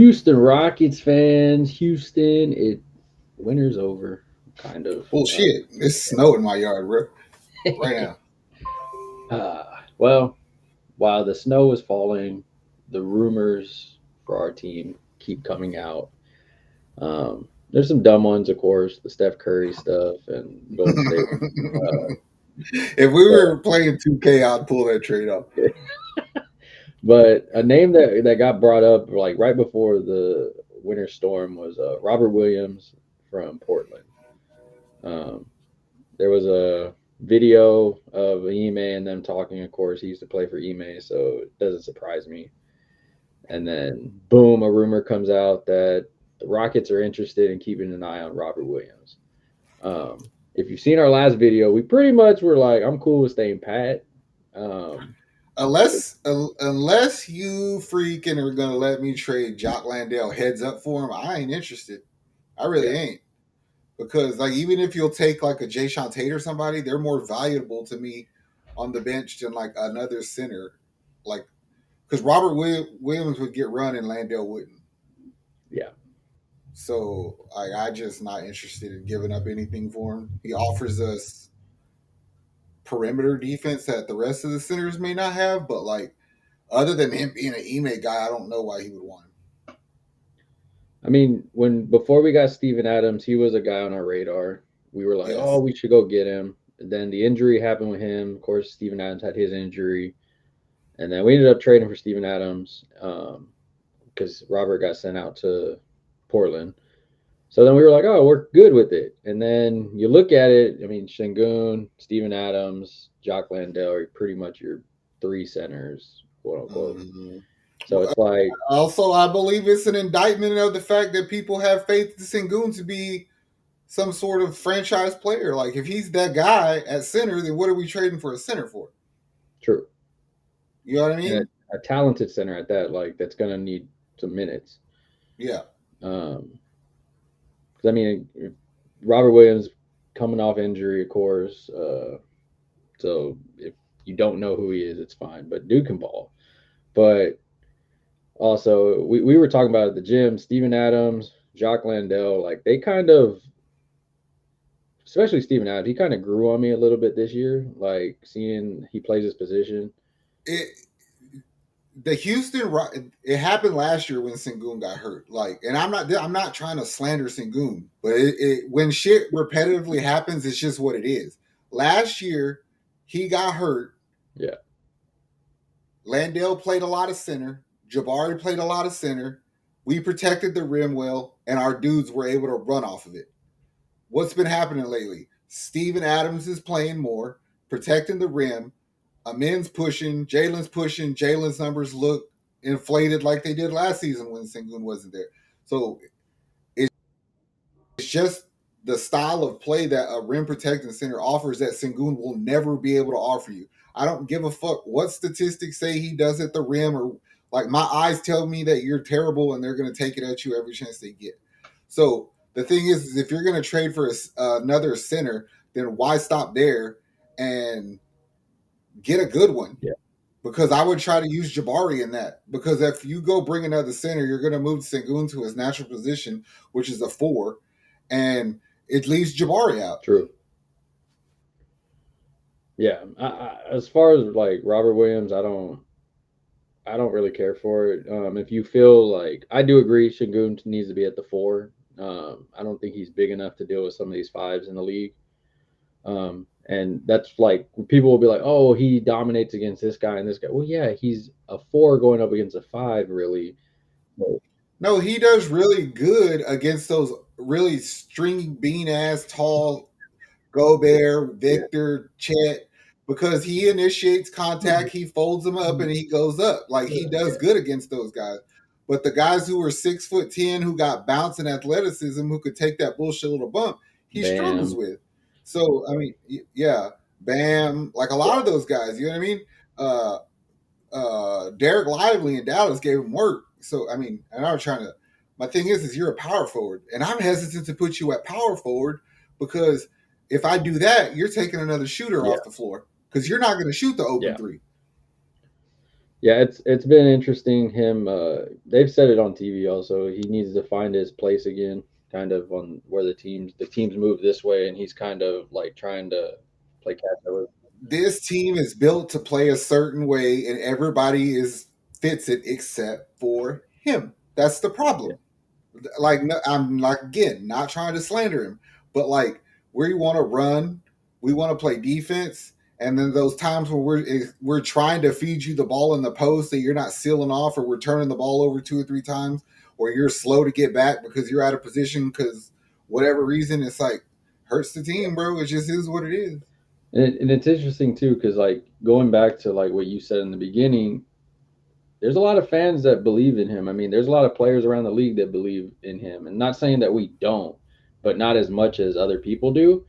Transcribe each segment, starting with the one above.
Houston Rockets fans, Houston, winter's over, kind of. Bullshit. It's snow in my yard, bro. Right now. Well, while the snow is falling, the rumors for our team keep coming out. There's some dumb ones, of course, the Steph Curry stuff and Golden State. Uh, If we were playing 2K, I'd pull that trade off. but, but a name that got brought up like right before the winter storm was Robert Williams from Portland. Um, there was a video of Ime and them talking. Of course, he used to play for Ime, so it doesn't surprise me. And then, boom, a rumor comes out that the Rockets are interested in keeping an eye on Robert Williams. If you've seen our last video, we pretty much were like, I'm cool with staying pat. Um, Unless you freaking are gonna let me trade Jock Landale heads up for him, I ain't interested. I really yeah, ain't. Because like even if you'll take like a Jay Sean Tate or somebody, they're more valuable to me on the bench than like another center. Like because Williams would get run and Landale wouldn't. yeah. So I just not interested in giving up anything for him. He offers us perimeter defense that the rest of the centers may not have, but like other than him being an Ime guy, I don't know why he would want him. I mean, when before we got Steven Adams, he was a guy on our radar. We were like, oh, Yes. we should go get him. And then the injury happened with him. Of course, Steven Adams had his injury. And then we ended up trading for Steven Adams because Robert got sent out to Portland. So then we were like, oh, we're good with it. And then you look at it, I mean, Sengun, Steven Adams, Jock Landale are pretty much your three centers, quote unquote. Mm-hmm. So it's like, Also, I believe it's an indictment of the fact that people have faith in Sengun to be some sort of franchise player. Like, if he's that guy at center, then what are we trading for a center for? true. You know what I And mean? a talented center at that, like, that's going to need some minutes. Yeah. Um, 'Cause I mean, Robert Williams coming off injury, of course. So if you don't know who he is, it's fine. But dude can ball. But also, we were talking about at the gym, Steven Adams, Jock Landale, like they kind of, especially Steven Adams, he kind of grew on me a little bit this year. Like seeing he plays his position. It the Houston it happened last year when Sengun got hurt. Like, and I'm not trying to slander Sengun, but when shit repetitively happens, it's just what it is. Last year, he got hurt. Yeah. Landale played a lot of center. Jabari played a lot of center. We protected the rim well, and our dudes were able to run off of it. What's been happening lately? Steven Adams is playing more, protecting the rim. Amin's pushing, Jalen's pushing. Jalen's numbers look inflated like they did last season when Sengun wasn't there. So it's just the style of play that a rim protecting center offers that Sengun will never be able to offer you. I don't give a fuck what statistics say he does at the rim, or like my eyes tell me that you're terrible and they're going to take it at you every chance they get. So the thing is if you're going to trade for another center, then why stop there and get a good one? Yeah. Because I would try to use Jabari in that. Because if you go bring another center, you're going to move Sengun to his natural position, which is a 4, and it leaves Jabari out. True. Yeah. As far as like Robert Williams, I don't really care for it. If you feel like I do agree, Shingun needs to be at the four. I don't think he's big enough to deal with some of these fives in the league. And that's like people will be like, "Oh, he dominates against this guy and this guy." Well, yeah, he's a four going up against a five, really. So, No, he does really good against those really stringy bean ass tall Gobert, yeah, Victor, Chet, because he initiates contact, he folds them up, and he goes up. Like he does yeah. good against those guys. But the guys who were 6'10", who got bounce and athleticism, who could take that bullshit little bump, he struggles Bam. with. So I mean, yeah, Bam, like a lot of those guys. You know what I mean? Uh, Derek Lively in Dallas gave him work. So I mean, and I'm trying to. My thing is you're a power forward, and I'm hesitant to put you at power forward because if I do that, you're taking another shooter Yeah, off the floor because you're not going to shoot the open yeah. three. Yeah, it's been interesting. Him, they've said it on TV. Also, he needs to find his place again, kind of on where the teams move this way, and he's kind of like trying to play catch up with. This team is built to play a certain way, and everybody is fits it except for him. That's the Yeah, problem. Like no, I'm like again not trying to slander him, but like we want to run, we want to play defense, and then those times where we're trying to feed you the ball in the post that you're not sealing off, or we're turning the ball over 2 or 3 times, or you're slow to get back because you're out of position because whatever reason, it's like hurts the yeah. team, bro. It just is what it is. And it's interesting too, because like going back to like what you said in the beginning, there's a lot of fans that believe in him. I mean, there's a lot of players around the league that believe in him, and not saying that we don't, but not as much as other people do.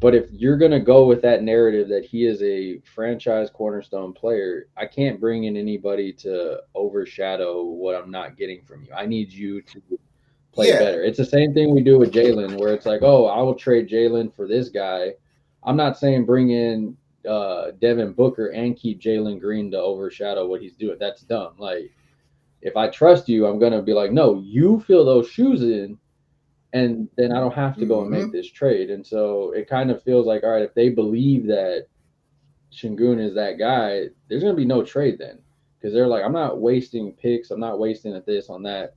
But if you're going to go with that narrative that he is a franchise cornerstone player, I can't bring in anybody to overshadow what I'm not getting from you. I need you to play Yeah. better. It's the same thing we do with Jalen, where it's like, oh, I will trade Jalen for this guy. I'm not saying bring in Devin Booker and keep Jalen Green to overshadow what he's doing. That's dumb. Like, if I trust you, I'm going to be like, no, you fill those shoes in, and then I don't have to go and make Mm-hmm. this trade. And so it kind of feels like, all right, if they believe that Shingun is that guy, there's going to be no trade then. Because they're like, I'm not wasting picks. I'm not wasting at this on that.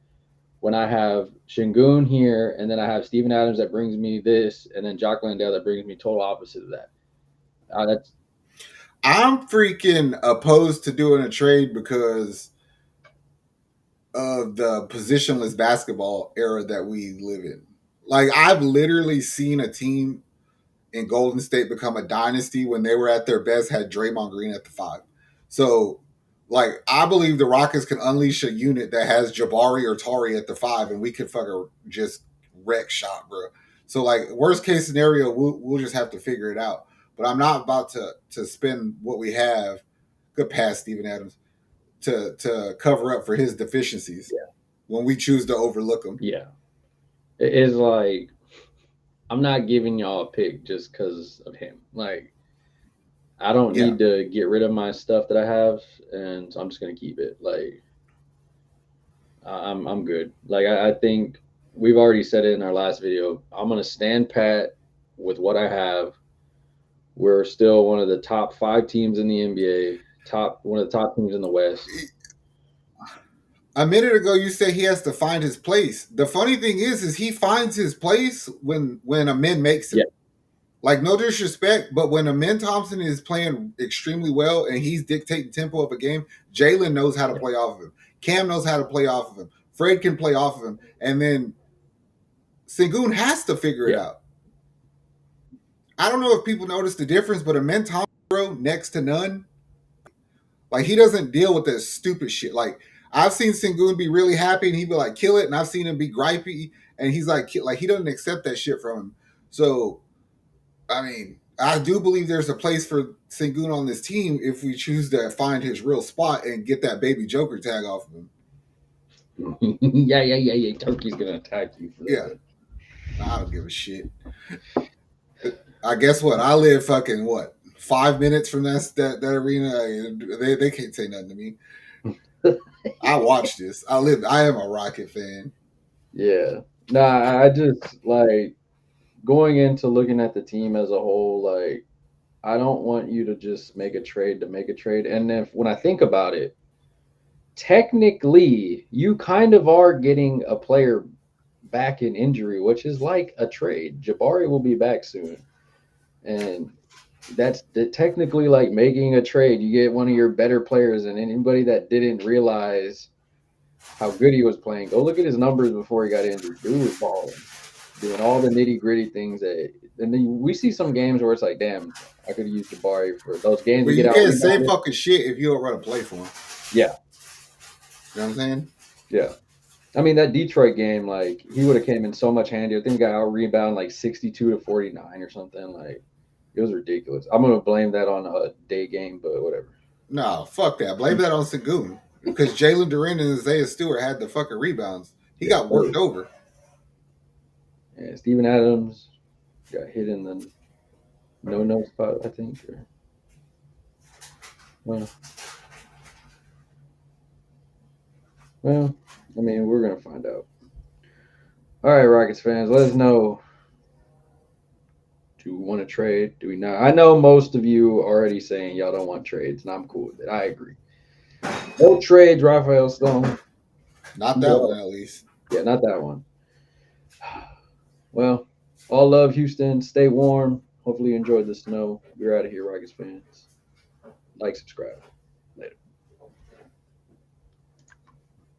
When I have Shingun here, and then I have Steven Adams that brings me this, and then Jock Landale that brings me total opposite of that. That's I'm freaking opposed to doing a trade because of the positionless basketball era that we live in. Like I've literally seen a team in Golden State become a dynasty when they were at their best had Draymond Green at the 5. So like I believe the Rockets can unleash a unit that has Jabari or Tari at the 5 and we could fucking just wreck shop, bro. So like worst case scenario, we'll just have to figure it out. But I'm not about to spend what we have. Good pass, Steven Adams, to cover up for his deficiencies yeah, when we choose to overlook them. yeah. It is like I'm not giving y'all a pick just because of him. Like I don't Yeah. need to get rid of my stuff that I have, and so I'm just gonna keep it. Like I'm good. Like I think we've already said it in our last video. I'm gonna stand pat with what I have. We're still one of the top 5 teams in the NBA, top one of the top teams in the West. A minute ago you said he has to find his place. The funny thing is he finds his place when a man makes Yeah, him. Like no disrespect, but when a Amin Thompson is playing extremely well and he's dictating tempo of a game, Jalen knows how to yeah, play off of him. Cam knows how to play off of him. Fred can play off of him, and then Sengun has to figure it yeah, out. I don't know if people notice the difference, but a Amin Thompson, bro, next to none. Like he doesn't deal with that stupid shit. Like I've seen Sengun be really happy and he'd be like, kill it, and I've seen him be gripey and he's like he doesn't accept that shit from him. So I mean, I do believe there's a place for Sengun on this team if we choose to find his real spot and get that baby Joker tag off of him. yeah, yeah, yeah, yeah. Turkey's gonna attack you for Yeah, that. I don't give a shit. I guess what I live fucking what 5 minutes from that arena. They can't say nothing to me. I watch this. I live. I am a Rocket fan. Yeah. Nah, I just like going into looking at the team as a whole. Like, I don't want you to just make a trade to make a trade. And if when I think about it, technically, you kind of are getting a player back in injury, which is like a trade. Jabari will be back soon, and technically like making a trade. You get one of your better players, and anybody that didn't realize how good he was playing, go look at his numbers before he got injured. Dude was balling, doing all the nitty gritty things that. And then we see some games where it's like, damn, I could have used Jabari for those games But we get you out can't say rebounded. fucking shit if you don't run a play for him. Yeah, You know what I'm saying? yeah. I mean that Detroit game, like he would have came in so much handier. I think he got out rebound like 62-49 or something. Like it was ridiculous. I'm gonna blame that on a day game, but whatever. No, fuck that. Blame that on Sengun. Because Jalen Duran and Isaiah Stewart had the fucking rebounds. He Yeah, got worked over. and Steven Adams got hit in the no spot, I think. Or, well, Well, I mean, we're gonna find out. All right, Rockets fans, let us know. Do we want to trade? Do we not? I know most of you already saying y'all don't want trades, and I'm cool with it. I agree. No trades, Raphael Stone. Not that No. one, at least. Yeah, not that one. Well, all love, Houston. Stay warm. Hopefully, you enjoyed the snow. We're out of here, Rockets fans. Like, subscribe. Later.